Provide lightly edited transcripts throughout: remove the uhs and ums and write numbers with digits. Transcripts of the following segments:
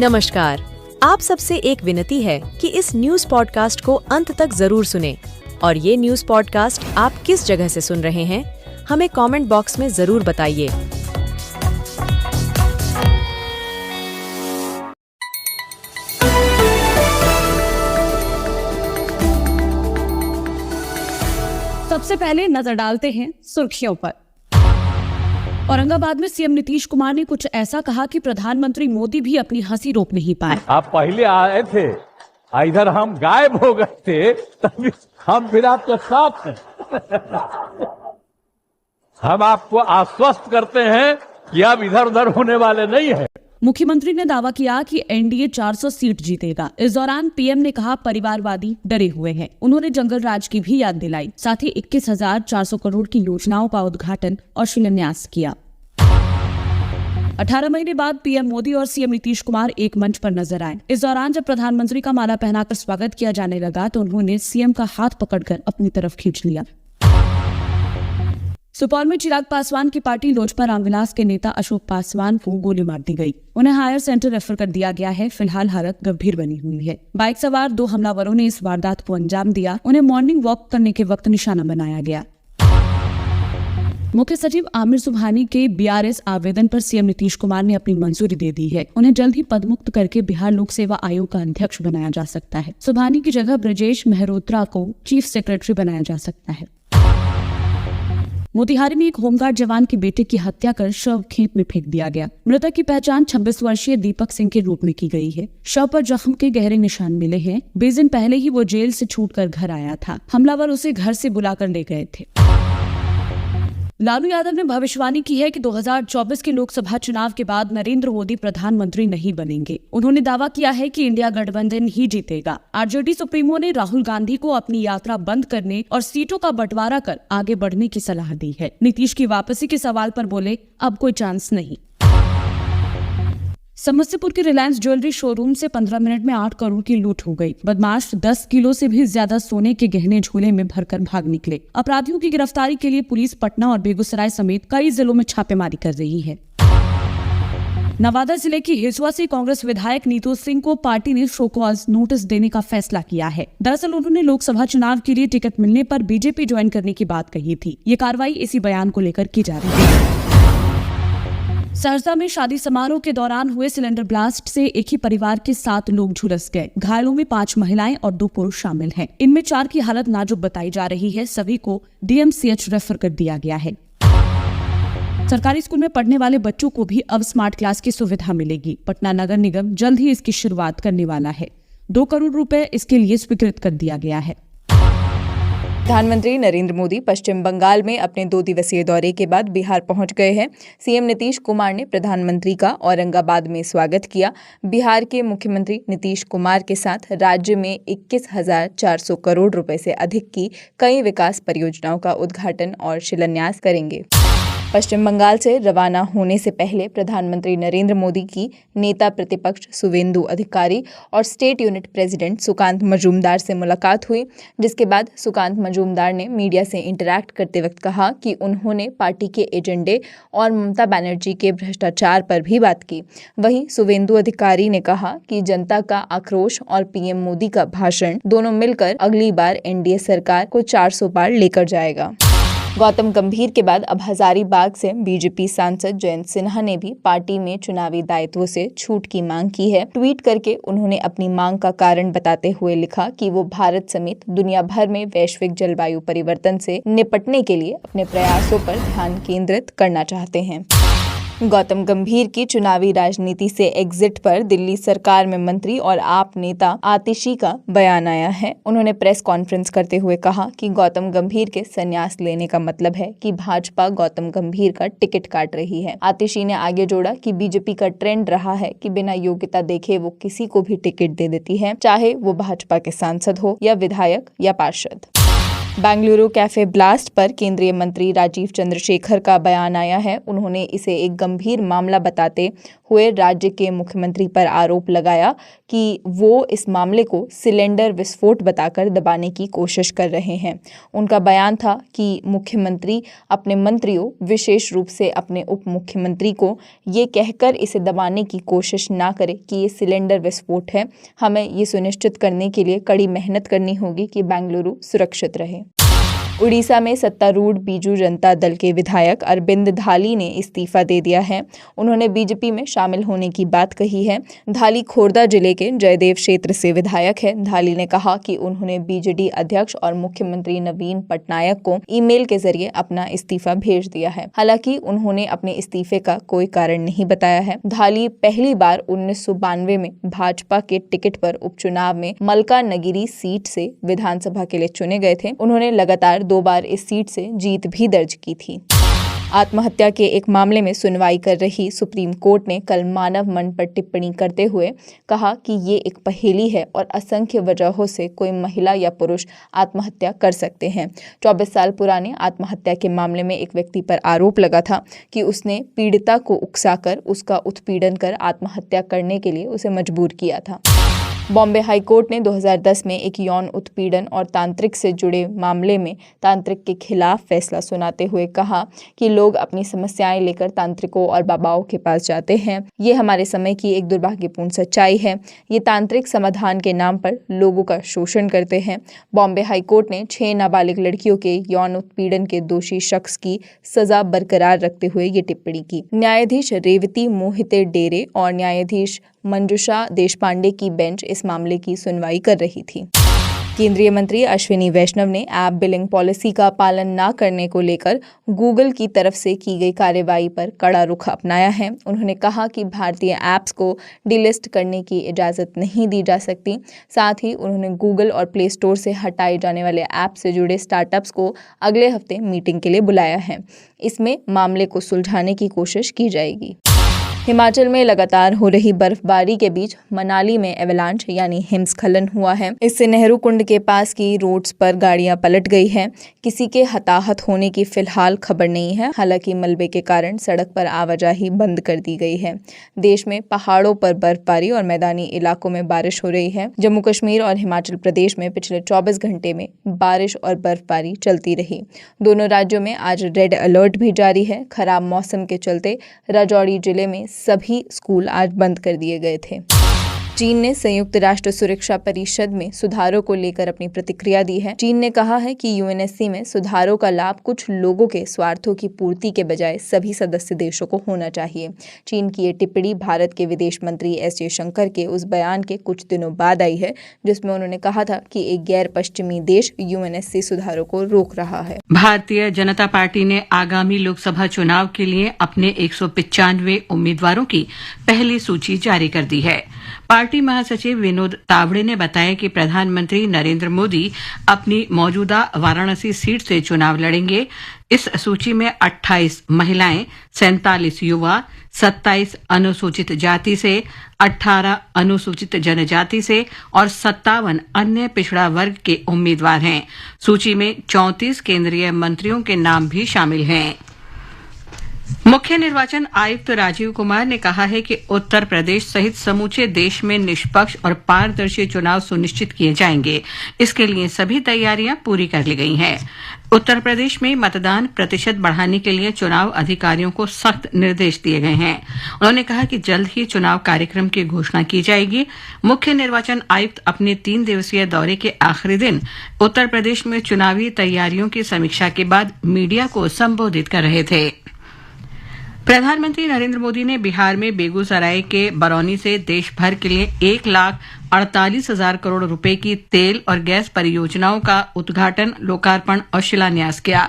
नमस्कार। आप सबसे एक विनती है कि इस न्यूज पॉडकास्ट को अंत तक जरूर सुनें और ये न्यूज पॉडकास्ट आप किस जगह से सुन रहे हैं, हमें कमेंट बॉक्स में जरूर बताइए। सबसे पहले नजर डालते हैं सुर्खियों पर। औरंगाबाद में सीएम नीतीश कुमार ने कुछ ऐसा कहा कि प्रधानमंत्री मोदी भी अपनी हंसी रोक नहीं पाए। आप पहले आए थे, इधर हम गायब हो गए थे, तभी हम फिर आपके साथ हैं। हम आपको आश्वस्त करते हैं कि अब इधर उधर होने वाले नहीं है। मुख्यमंत्री ने दावा किया कि एनडीए 400 सीट जीतेगा। इस दौरान पीएम ने कहा परिवारवादी डरे हुए हैं। उन्होंने जंगल राज की भी याद दिलाई। साथ ही 21,400 करोड़ की योजनाओं का उद्घाटन और शिलान्यास किया। 18 महीने बाद पीएम मोदी और सीएम नीतीश कुमार एक मंच पर नजर आए। इस दौरान जब प्रधानमंत्री का माला पहनाकर स्वागत किया जाने लगा तो उन्होंने सीएम का हाथ पकड़कर अपनी तरफ खींच लिया। सुपौल में चिराग पासवान की पार्टी लोजपा रामविलास के नेता अशोक पासवान को गोली मार दी गई। उन्हें हायर सेंटर रेफर कर दिया गया है। फिलहाल हालत गंभीर बनी हुई है। बाइक सवार 2 हमलावरों ने इस वारदात को अंजाम दिया। उन्हें मॉर्निंग वॉक करने के वक्त निशाना बनाया गया। मुख्य सचिव आमिर सुबहानी के बीआरएस आवेदन पर सीएम नीतीश कुमार ने अपनी मंजूरी दे दी है। उन्हें जल्द ही पदमुक्त करके बिहार लोक सेवा आयोग का अध्यक्ष बनाया जा सकता है। सुबहानी की जगह ब्रजेश मेहरोत्रा को चीफ सेक्रेटरी बनाया जा सकता है। मोतिहारी में एक होमगार्ड जवान के बेटे की हत्या कर शव खेत में फेंक दिया गया। मृतक की पहचान 26 वर्षीय दीपक सिंह के रूप में की गई है। शव पर जख्म के गहरे निशान मिले हैं। 20 दिन पहले ही वो जेल से छूटकर घर आया था। हमलावर उसे घर से बुलाकर ले गए थे। लालू यादव ने भविष्यवाणी की है कि 2024 के लोकसभा चुनाव के बाद नरेंद्र मोदी प्रधानमंत्री नहीं बनेंगे। उन्होंने दावा किया है कि इंडिया गठबंधन ही जीतेगा। आरजेडी सुप्रीमो ने राहुल गांधी को अपनी यात्रा बंद करने और सीटों का बंटवारा कर आगे बढ़ने की सलाह दी है। नीतीश की वापसी के सवाल पर बोले, अब कोई चांस नहीं। समस्तीपुर के रिलायंस ज्वेलरी शोरूम से 15 मिनट में 8 करोड़ की लूट हो गई। बदमाश 10 किलो से भी ज्यादा सोने के गहने झोले में भरकर भाग निकले। अपराधियों की गिरफ्तारी के लिए पुलिस पटना और बेगूसराय समेत कई जिलों में छापेमारी कर रही है। नवादा जिले की हिसुआ से कांग्रेस विधायक नीतू सिंह को पार्टी ने शो कॉज नोटिस देने का फैसला किया है। दरअसल उन्होंने लोकसभा चुनाव के लिए टिकट मिलने पर बीजेपी ज्वाइन करने की बात कही थी। ये कार्रवाई इसी बयान को लेकर की जा रही है। सहरसा में शादी समारोह के दौरान हुए सिलेंडर ब्लास्ट से एक ही परिवार के 7 लोग झुलस गए। घायलों में 5 महिलाएं और 2 पुरुष शामिल हैं। इनमें 4 की हालत नाजुक बताई जा रही है। सभी को डीएमसीएच रेफर कर दिया गया है। सरकारी स्कूल में पढ़ने वाले बच्चों को भी अब स्मार्ट क्लास की सुविधा मिलेगी। पटना नगर निगम जल्द ही इसकी शुरुआत करने वाला है। 2 करोड़ रुपए इसके लिए स्वीकृत कर दिया गया है। प्रधानमंत्री नरेंद्र मोदी पश्चिम बंगाल में अपने 2 दिवसीय दौरे के बाद बिहार पहुंच गए हैं। सीएम नीतीश कुमार ने प्रधानमंत्री का औरंगाबाद में स्वागत किया। बिहार के मुख्यमंत्री नीतीश कुमार के साथ राज्य में 21,400 करोड़ रुपए से अधिक की कई विकास परियोजनाओं का उद्घाटन और शिलान्यास करेंगे। पश्चिम बंगाल से रवाना होने से पहले प्रधानमंत्री नरेंद्र मोदी की नेता प्रतिपक्ष शुवेंदु अधिकारी और state unit president Sukanta Majumdar से मुलाकात हुई, जिसके बाद सुकांत मजूमदार ने मीडिया से इंटरैक्ट करते वक्त कहा कि उन्होंने पार्टी के एजेंडे और ममता बनर्जी के भ्रष्टाचार पर भी बात की। वहीं शुवेंदु अधिकारी ने कहा कि जनता का आक्रोश और पीएम मोदी का भाषण दोनों मिलकर अगली बार एनडीए सरकार को 400 पार लेकर जाएगा। गौतम गंभीर के बाद अब हजारीबाग से बीजेपी सांसद जयंत सिन्हा ने भी पार्टी में चुनावी दायित्वों से छूट की मांग की है। ट्वीट करके उन्होंने अपनी मांग का कारण बताते हुए लिखा कि वो भारत समेत दुनिया भर में वैश्विक जलवायु परिवर्तन से निपटने के लिए अपने प्रयासों पर ध्यान केंद्रित करना चाहते हैं। गौतम गंभीर की चुनावी राजनीति से एग्जिट पर दिल्ली सरकार में मंत्री और आप नेता आतिशी का बयान आया है। उन्होंने प्रेस कॉन्फ्रेंस करते हुए कहा कि गौतम गंभीर के संन्यास लेने का मतलब है कि भाजपा गौतम गंभीर का टिकट काट रही है। आतिशी ने आगे जोड़ा कि बीजेपी का ट्रेंड रहा है कि बिना योग्यता देखे वो किसी को भी टिकट दे देती है, चाहे वो भाजपा के सांसद हो या विधायक या पार्षद। बेंगलुरु कैफे ब्लास्ट पर केंद्रीय मंत्री राजीव चंद्रशेखर का बयान आया है। उन्होंने इसे एक गंभीर मामला बताते हुए राज्य के मुख्यमंत्री पर आरोप लगाया कि वो इस मामले को सिलेंडर विस्फोट बताकर दबाने की कोशिश कर रहे हैं। उनका बयान था कि मुख्यमंत्री अपने मंत्रियों, विशेष रूप से अपने उप मुख्यमंत्री को ये कहकर इसे दबाने की कोशिश ना करे कि ये सिलेंडर विस्फोट है। हमें ये सुनिश्चित करने के लिए कड़ी मेहनत करनी होगी कि बेंगलुरु सुरक्षित रहे। उड़ीसा में सत्तारूढ़ बीजू जनता दल के विधायक अरविंद धाली ने इस्तीफा दे दिया है। उन्होंने बीजेपी में शामिल होने की बात कही है। धाली खोर्दा जिले के जयदेव क्षेत्र से विधायक है। धाली ने कहा कि उन्होंने बीजेडी अध्यक्ष और मुख्यमंत्री नवीन पटनायक को ईमेल के जरिए अपना इस्तीफा भेज दिया है। हालांकि उन्होंने अपने इस्तीफे का कोई कारण नहीं बताया है। धाली पहली बार 1992 में भाजपा के टिकट पर उपचुनाव में मलकानगिरी सीट से विधानसभा के लिए चुने गए थे। उन्होंने लगातार 2 बार इस सीट से जीत भी दर्ज की थी। आत्महत्या के एक मामले में सुनवाई कर रही सुप्रीम कोर्ट ने कल मानव मन पर टिप्पणी करते हुए कहा कि ये एक पहेली है और असंख्य वजहों से कोई महिला या पुरुष आत्महत्या कर सकते हैं। 24 साल पुराने आत्महत्या के मामले में एक व्यक्ति पर आरोप लगा था कि उसने पीड़िता को उकसाकर उसका उत्पीड़न कर आत्महत्या करने के लिए उसे मजबूर किया था। बॉम्बे हाई कोर्ट ने 2010 में एक यौन उत्पीड़न और तांत्रिक से जुड़े मामले में तांत्रिक के खिलाफ फैसला सुनाते हुए कहा कि लोग अपनी समस्याएं लेकर तांत्रिकों और बाबाओं के पास जाते हैं। ये हमारे समय की एक दुर्भाग्यपूर्ण सच्चाई है। ये तांत्रिक समाधान के नाम पर लोगों का शोषण करते हैं। बॉम्बे हाई कोर्ट ने 6 नाबालिग लड़कियों के यौन उत्पीड़न के दोषी शख्स की सजा बरकरार रखते हुए ये टिप्पणी की। न्यायाधीश रेवती मोहिते डेरे और न्यायाधीश मंजुषा देशपांडे की बेंच इस मामले की सुनवाई कर रही थी। केंद्रीय मंत्री अश्विनी वैष्णव ने ऐप बिलिंग पॉलिसी का पालन न करने को लेकर गूगल की तरफ से की गई कार्रवाई पर कड़ा रुख अपनाया है। उन्होंने कहा कि भारतीय ऐप्स को डिलिस्ट करने की इजाज़त नहीं दी जा सकती। साथ ही उन्होंने गूगल और प्ले स्टोर से हटाए जाने वाले ऐप से जुड़े स्टार्टअप्स को अगले हफ्ते मीटिंग के लिए बुलाया है। इसमें मामले को सुलझाने की कोशिश की जाएगी। हिमाचल में लगातार हो रही बर्फबारी के बीच मनाली में एवलांच यानी हिमस्खलन हुआ है। इससे नेहरू कुंड के पास की रोड्स पर गाड़ियां पलट गई हैं। किसी के हताहत होने की फिलहाल खबर नहीं है। हालांकि मलबे के कारण सड़क पर आवाजाही बंद कर दी गई है। देश में पहाड़ों पर बर्फबारी और मैदानी इलाकों में बारिश हो रही है। जम्मू कश्मीर और हिमाचल प्रदेश में पिछले 24 घंटे में बारिश और बर्फबारी चलती रही। दोनों राज्यों में आज रेड अलर्ट भी जारी है। खराब मौसम के चलते राजौरी जिले में सभी स्कूल आज बंद कर दिए गए थे। चीन ने संयुक्त राष्ट्र सुरक्षा परिषद में सुधारों को लेकर अपनी प्रतिक्रिया दी है। चीन ने कहा है कि यूएनएससी में सुधारों का लाभ कुछ लोगों के स्वार्थों की पूर्ति के बजाय सभी सदस्य देशों को होना चाहिए। चीन की ये टिप्पणी भारत के विदेश मंत्री एस जयशंकर के उस बयान के कुछ दिनों बाद आई है जिसमें उन्होंने कहा था कि एक गैर पश्चिमी देश यूएनएससी सुधारों को रोक रहा है। भारतीय जनता पार्टी ने आगामी लोकसभा चुनाव के लिए अपने 195 उम्मीदवारों की पहली सूची जारी कर दी है। पार्टी महासचिव विनोद तावड़े ने बताया कि प्रधानमंत्री नरेंद्र मोदी अपनी मौजूदा वाराणसी सीट से चुनाव लड़ेंगे। इस सूची में 28 महिलाएं, 47 युवा, 27 अनुसूचित जाति से, 18 अनुसूचित जनजाति से और 57 अन्य पिछड़ा वर्ग के उम्मीदवार हैं। सूची में 34 केंद्रीय मंत्रियों के नाम भी शामिल हैं। मुख्य निर्वाचन आयुक्त राजीव कुमार ने कहा है कि उत्तर प्रदेश सहित समूचे देश में निष्पक्ष और पारदर्शी चुनाव सुनिश्चित किए जाएंगे। इसके लिए सभी तैयारियां पूरी कर ली गई हैं। उत्तर प्रदेश में मतदान प्रतिशत बढ़ाने के लिए चुनाव अधिकारियों को सख्त निर्देश दिए गए हैं। उन्होंने कहा कि जल्द ही चुनाव कार्यक्रम की घोषणा की जाएगी। मुख्य निर्वाचन आयुक्त अपने 3 दिवसीय दौरे के आखिरी दिन उत्तर प्रदेश में चुनावी तैयारियों की समीक्षा के बाद मीडिया को संबोधित कर रहे थे। प्रधानमंत्री नरेंद्र मोदी ने बिहार में बेगूसराय के बरौनी से देश भर के लिए 1,48,000 करोड़ रुपए की तेल और गैस परियोजनाओं का उद्घाटन, लोकार्पण और शिलान्यास किया।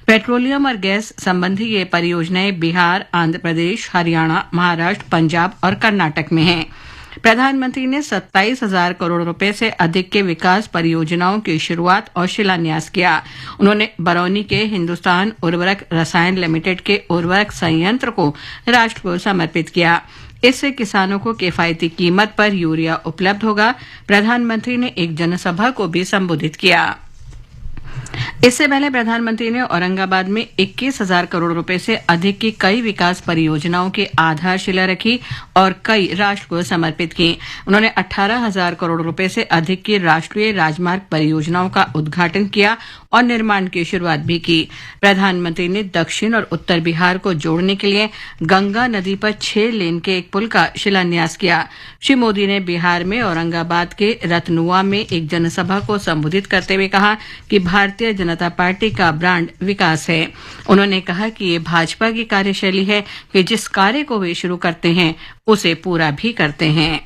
पेट्रोलियम और गैस संबंधी ये परियोजनाएं बिहार, आंध्र प्रदेश, हरियाणा, महाराष्ट्र, पंजाब और कर्नाटक में हैं। प्रधानमंत्री ने 27,000 करोड़ रुपए से अधिक के विकास परियोजनाओं की शुरुआत और शिलान्यास किया। उन्होंने बरौनी के हिंदुस्तान उर्वरक रसायन लिमिटेड के उर्वरक संयंत्र को राष्ट्र को समर्पित किया। इससे किसानों को किफायती कीमत पर यूरिया उपलब्ध होगा। प्रधानमंत्री ने एक जनसभा को भी संबोधित किया। इससे पहले प्रधानमंत्री ने औरंगाबाद में 21,000 करोड़ रुपए से अधिक की कई विकास परियोजनाओं की आधारशिला रखी और कई राष्ट्र को समर्पित की। उन्होंने 18,000 करोड़ रुपए से अधिक की राष्ट्रीय राजमार्ग परियोजनाओं का उद्घाटन किया और निर्माण की शुरुआत भी की। प्रधानमंत्री ने दक्षिण और उत्तर बिहार को जोड़ने के लिए गंगा नदी पर 6 लेन के एक पुल का शिलान्यास किया। श्री मोदी ने बिहार में औरंगाबाद के रतनुआ में एक जनसभा को संबोधित करते हुए कहा कि भारतीय जनता पार्टी का ब्रांड विकास है। उन्होंने कहा कि ये भाजपा की कार्यशैली है कि जिस कार्य को वे शुरू करते हैं उसे पूरा भी करते हैं।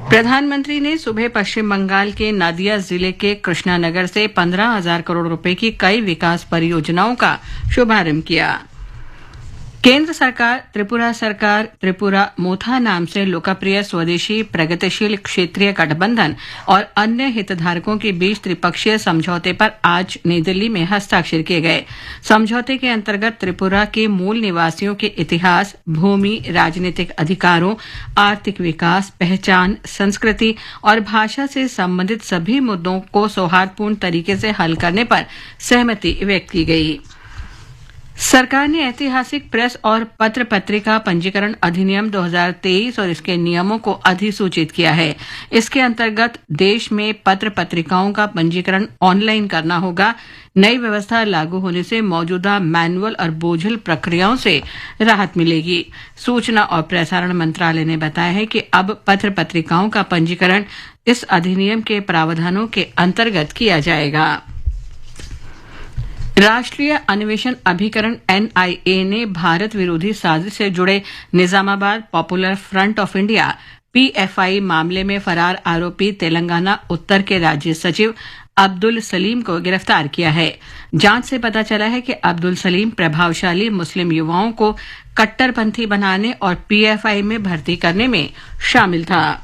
प्रधानमंत्री ने सुबह पश्चिम बंगाल के नादिया जिले के कृष्णानगर से 15,000 करोड़ रुपए की कई विकास परियोजनाओं का शुभारंभ किया। केंद्र सरकार त्रिपुरा मोथा नाम से लोकप्रिय स्वदेशी प्रगतिशील क्षेत्रीय गठबंधन और अन्य हितधारकों के बीच त्रिपक्षीय समझौते पर आज नई दिल्ली में हस्ताक्षर किए गए। समझौते के अंतर्गत त्रिपुरा के मूल निवासियों के इतिहास, भूमि, राजनीतिक अधिकारों, आर्थिक विकास, पहचान, संस्कृति और भाषा से संबंधित सभी मुद्दों को सौहार्दपूर्ण तरीके से हल करने पर सहमति व्यक्त की गई। सरकार ने ऐतिहासिक प्रेस और पत्र पत्रिका पंजीकरण अधिनियम 2023 और इसके नियमों को अधिसूचित किया है। इसके अंतर्गत देश में पत्र पत्रिकाओं का पंजीकरण ऑनलाइन करना होगा। नई व्यवस्था लागू होने से मौजूदा मैनुअल और बोझिल प्रक्रियाओं से राहत मिलेगी। सूचना और प्रसारण मंत्रालय ने बताया है कि अब पत्र पत्रिकाओं का पंजीकरण इस अधिनियम के प्रावधानों के अंतर्गत किया जाएगा। राष्ट्रीय अन्वेषण अभिकरण NIA ने भारत विरोधी साजिश से जुड़े Nizamabad popular front of India PFI मामले में फरार आरोपी तेलंगाना उत्तर के राज्य सचिव अब्दुल सलीम को गिरफ्तार किया है। जांच से पता चला है कि अब्दुल सलीम प्रभावशाली मुस्लिम युवाओं को कट्टरपंथी बनाने और PFI में भर्ती करने में शामिल था।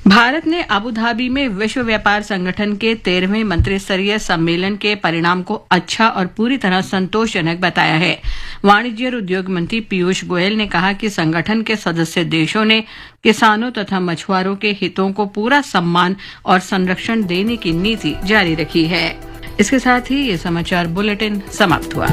भारत ने अबू धाबी में विश्व व्यापार संगठन के 13वें मंत्रिस्तरीय सम्मेलन के परिणाम को अच्छा और पूरी तरह संतोषजनक बताया है। वाणिज्य और उद्योग मंत्री पीयूष गोयल ने कहा कि संगठन के सदस्य देशों ने किसानों तथा मछुआरों के हितों को पूरा सम्मान और संरक्षण देने की नीति जारी रखी है। इसके साथ ही ये समाचार बुलेटिन समाप्त हुआ।